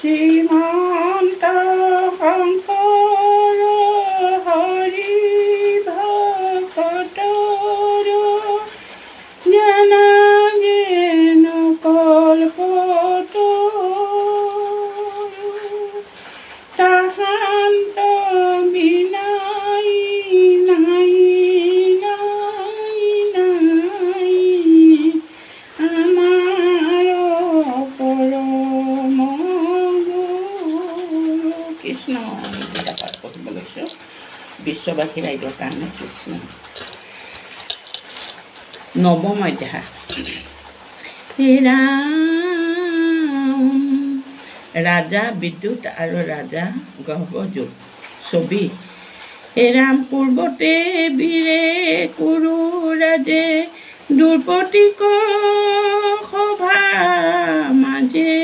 শ্ৰীমন্ত শংকৰ হৰি ভকতৰ জ্ঞান জ্ঞান কল্পতৰু তাহান্ত বিনাই নাই নাই নাই আমাৰ পৰম গুৰু কৃষ্ণ। গীতা পাঠ পঢ়িব লৈছোঁ বিশ্ববাসী ৰাইজৰ কাৰণে। কৃষ্ণ। নৱম অধ্যায়। ৰাজা বিদ্যুৎ আৰু ৰাজা গৰ্ভযোগ। ছবি। ৰাম পূৰ্বতে বীৰে কুৰু ৰাজে দ্ৰুপদীক সভা মাজে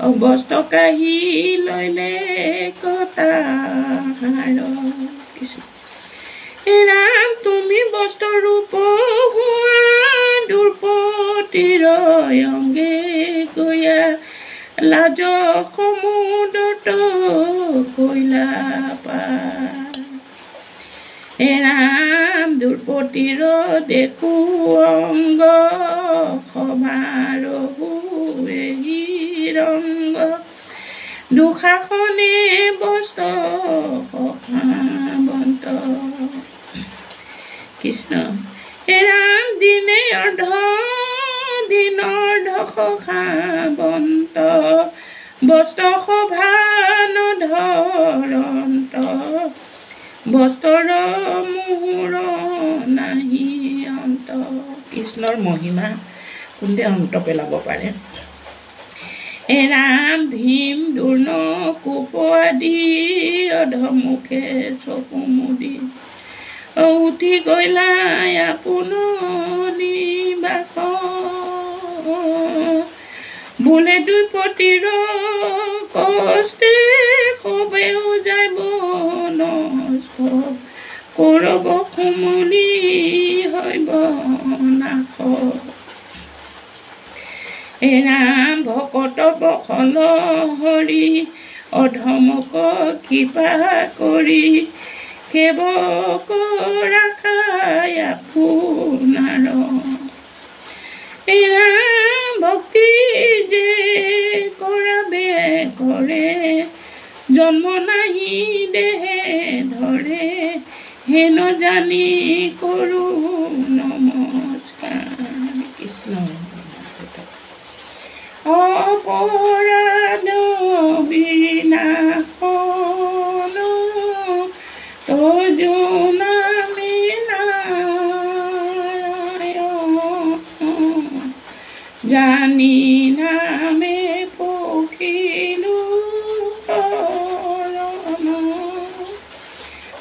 অৱস্থ কাঢ়ি ললে কটাহাৰ। ৰাম তুমি বস্ত্ৰৰূপ হোৱা দ্ৰুপদীৰ অংগে গয়া লাজ সমুদ্ৰত কৈলা পাৰ। ৰাম দ্ৰুপদীৰ দেখো অংগ সভাৰ এই ৰংগ দুঃশাসনে বস্ত্ৰ সখাবন্ত। কৃষ্ণ। ৰাম দিনে অৰ্ধ দিনৰ সখাবন্ত বস্ত্ৰ সভা নধৰন্ত বস্ত্ৰৰ মোহৰ নাহি অন্ত। কৃষ্ণৰ মহিমা কোনে অন্ত পেলাব পাৰে। ৰাম ভীম দুৰ্ণ কোপ আদি অধমুখে চকু মুদি উঠি গলা আপোন নিবাস। বোলে দ্ৰুপদীৰ কষ্টে সবেও যাব নষ্ট কৌৰৱ সমলি হৈব নাশ। ৰাম ভকত বসল হৰি অধমক কৃপা কৰি সেৱক ৰাখাই আপোনাৰ। ৰাম ভক্তি যে কৰাবে কৰে জন্ম নাহি দেহে ধৰে হেন জানি কৰো নমস্কাৰ। কৃষ্ণ। অপৰাধ বিনাশন তজু নামে নাৰায়ণ জানি নামে পখিলো শৰণ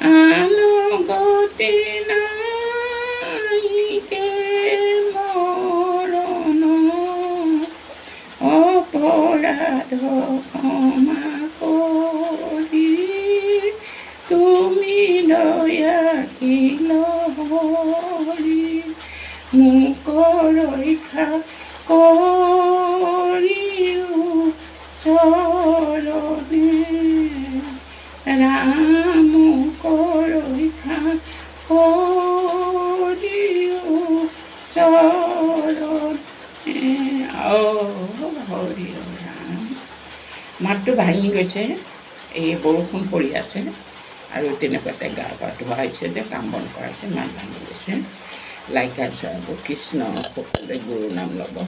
আনুগতি নাইকে মৰণ অপৰাধ ক্ষমা কৰি তুমি দয়া কিল হৰি মোক ৰক্ষা কৰিও চৰণে। ৰাম মোক ৰক্ষা কৰিও চৰণে। হৰি ৰাম। মাতটো ভাঙি গৈছে, এই বৰষুণ পৰি আছে আৰু তেনেকুৱাতে গা পা ধোৱা হৈছে যে কাম বন কৰাইছে মাত ভাঙি গৈছে। লাইক আৰু কৃষ্ণ সকলোৱে গুৰু নাম ল'ব।